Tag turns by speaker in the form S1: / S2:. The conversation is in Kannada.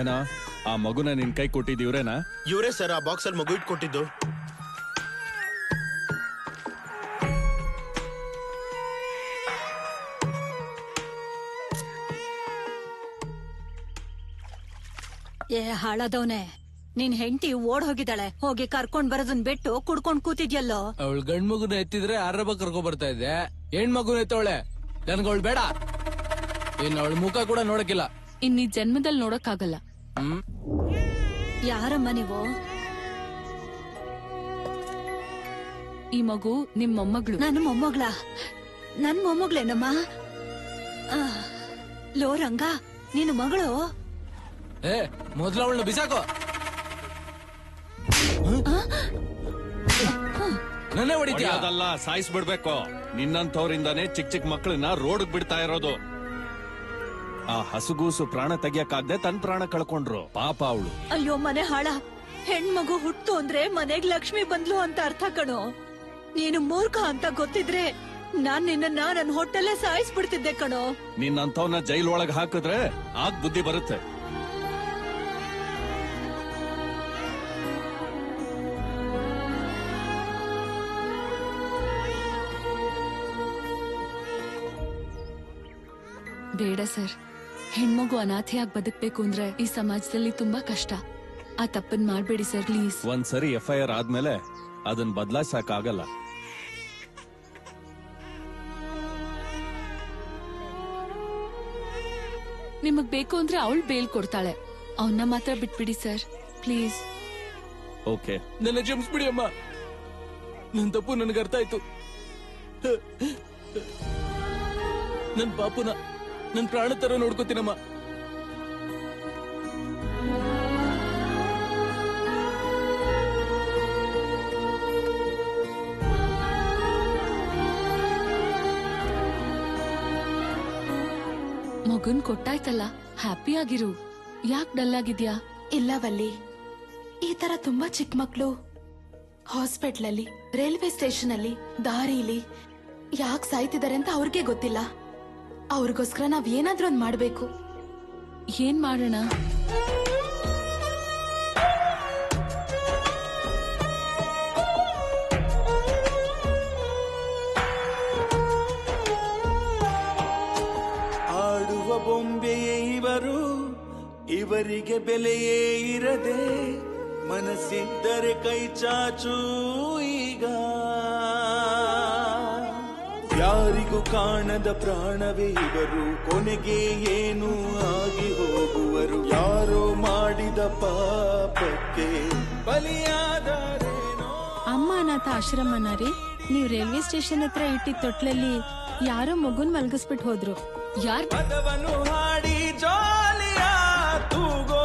S1: ಏನ ಆ ಮಗುನ ನಿನ್ ಕೈ ಕೊಟ್ಟಿದ್ದೀವ್ರೇನಾ?
S2: ಇವರೇ ಸರ್, ಆ ಬಾಕ್ಸ್ ಅಲ್ಲಿ ಮಗು ಇಟ್ಕೊಟ್ಟಿದ್ದು.
S3: ಏ ಹಾಳಾದವನೆ, ನಿನ್ ಹೆಂಡತಿ ಓಡ್ ಹೋಗಿದ್ದಾಳೆ. ಹೋಗಿ ಕರ್ಕೊಂಡ್ ಬರೋದನ್ ಬಿಟ್ಟು ಕುಡ್ಕೊಂಡ್ ಕೂತಿದ್ಯಲ್ಲೋ.
S4: ಅವಳು ಗಂಡ್ ಮಗುನ ಎತ್ತಿದ್ರೆ ಆರಬ್ಬ ಕರ್ಕೊ ಬರ್ತಾ ಇದ್ದೆ. ಹೆಣ್ ಮಗುನ ಎತ್ತವಳೆ, ನನ್ಗವಳು ಬೇಡ. ಇನ್ನು ಅವಳ ಮುಖ ಕೂಡ ನೋಡಕ್ಕಿಲ್ಲ.
S5: ಇನ್ನೀ ಜನ್ಮದಲ್ಲಿ ನೋಡಕ್ಕಾಗಲ್ಲ.
S3: ಯಾರಮ್ಮ ನೀವು?
S5: ಈ ಮಗು ನಿಮ್ ಮೊಮ್ಮಗಳು.
S3: ನನ್ನ ಮೊಮ್ಮಗಳ? ನನ್ ಮೊಮ್ಮಗಳೇನಮ್ಮ? ಲೋ ರಂಗ, ನೀನು ಮಗಳು?
S4: ಏ ಮೊದ್ಲು ಅವಳನ್ನ ಬಿಸಾಕೋ. ನನ್ನೇ ಹೊಡಿತೀಯ?
S1: ಅದಲ್ಲ, ಸಾಯಿಸ್ಬಿಡ್ಬೇಕು. ನಿನ್ನಂತವ್ರಿಂದಾನೇ ಚಿಕ್ಕ ಚಿಕ್ಕ ಮಕ್ಕಳನ್ನ ರೋಡ್ ಬಿಡ್ತಾ ಇರೋದು. ಆ ಹಸುಗೂಸು ಪ್ರಾಣ ತೆಗಿಯಕ್ಕಾಗ್ದೆ ತನ್ ಪ್ರಾಣ ಕಳ್ಕೊಂಡ್ರು. ಪಾಪ ಅವಳು.
S3: ಅಯ್ಯೋ ಮನೆ ಹಾಳ. ಹೆಣ್ಮಗು ಹುಟ್ಟು ಅಂದ್ರೆ ಮನೆಗ್ ಲಕ್ಷ್ಮಿ ಬಂದ್ಲು ಅಂತ ಅರ್ಥ ಕಣೋ. ನೀನು ಮೂರ್ಖ ಅಂತ ಗೊತ್ತಿದ್ರೆ ನಾನ್ ನಿನ್ನ ನನ್ ಹೊಟ್ಟೆಲ್ಲೇ ಸಾಯಿಸ್ಬಿಡ್ತಿದ್ದೆ ಕಣೋ.
S1: ನಿನ್ನಂತವ್ನ ಜೈಲ್ ಒಳಗ್ ಹಾಕಿದ್ರೆ ಆಗ ಬುದ್ಧಿ ಬರುತ್ತೆ.
S5: ಬೇಡ ಸರ್, ಹೆಣ್ಮಗು ಅನಾಥೆಯಾಗಿ ಬದುಕ್ಬೇಕು ಅಂದ್ರೆ ಈ ಸಮಾಜದಲ್ಲಿ ತುಂಬಾ ಕಷ್ಟ. ಆ ತಪ್ಪನ್ ಮಾಡ್ಬೇಡಿ ಸರ್, ಪ್ಲೀಸ್.
S1: ಒಂದ್ಸರಿ FIR ಆದ್ಮೇಲೆ ಅದನ್ನ ಬದಲಾಯಿಸಕ್ಕಾಗಲ್ಲ.
S5: ನಿಮಗ್ ಬೇಕು ಅಂದ್ರೆ ಅವಳು ಬೇಲ್ ಕೊಡ್ತಾಳೆ. ಅವನ್ನ ಮಾತ್ರ ಬಿಟ್ಬಿಡಿ ಸರ್, ಪ್ಲೀಸ್.
S1: ಓಕೆ,
S4: ನನ್ನ ಕ್ಷಮಿಸ್ಬಿಡಿ ಅಮ್ಮ. ನನ್ ತಪ್ಪು ನನ್ಗೆ ಅರ್ಥ ಆಯ್ತು. ನನ್ ಪಾಪುನ ನನ್ ಪ್ರಾಣ ತರ ನೋಡ್ಕೋತೀನಮ್ಮ.
S5: ಮಗುನ್ ಕೊಟ್ಟಾಯ್ತಲ್ಲ, ಹ್ಯಾಪಿ ಆಗಿರು. ಯಾಕ್ ಡಲ್ ಆಗಿದ್ಯಾ?
S6: ಇಲ್ಲ ವಲ್ಲಿ, ಈ ತರ ತುಂಬಾ ಚಿಕ್ಕ ಮಕ್ಳು ಹಾಸ್ಪಿಟ್ಲಲ್ಲಿ, ರೈಲ್ವೆ ಸ್ಟೇಷನ್ ಅಲ್ಲಿ, ದಾರಿಲಿ ಯಾಕೆ ಸಾಯ್ತಿದ್ದಾರೆ ಅಂತ ಅವ್ರಿಗೆ ಗೊತ್ತಿಲ್ಲ. ಅವ್ರಿಗೋಸ್ಕರ ನಾವ್ ಏನಾದ್ರೂ ಒಂದ್ ಮಾಡ್ಬೇಕು.
S5: ಏನ್ ಮಾಡೋಣ?
S7: ಆಡುವ ಬೊಂಬೆಯೇ ಇವರು, ಇವರಿಗೆ ಬೆಲೆಯೇ ಇರದೆ, ಮನಸ್ಸಿದ್ದರೆ ಕೈ ಚಾಚು ಈಗ. ಯಾರಿಗೂ ಕಾಣದ ಪ್ರಾಣವೇ ಇವರು, ಕೊನೆಗೆ ಏನು ಆಗಿ ಹೋಗುವರು. ಯಾರೋ ಮಾಡಿದ ಪಾಪಕ್ಕೆ ಬಲಿಯಾದರೇನೋ.
S8: ಅಮ್ಮ ಅನಾಥ ಆಶ್ರಮನ ರೀ, ನೀವ್ ರೈಲ್ವೆ ಸ್ಟೇಷನ್ ಹತ್ರ ಇಟ್ಟಿದ್ ತೊಟ್ಲಲ್ಲಿ ಯಾರೋ ಮಗುನ್ ಮಲ್ಗಿಸ್ಬಿಟ್ಟು ಹೋದ್ರು.
S5: ಯಾರ್?
S7: ಪದವನ್ನು ಹಾಡಿ ಜಾಲಿಯ ತೂಗೋ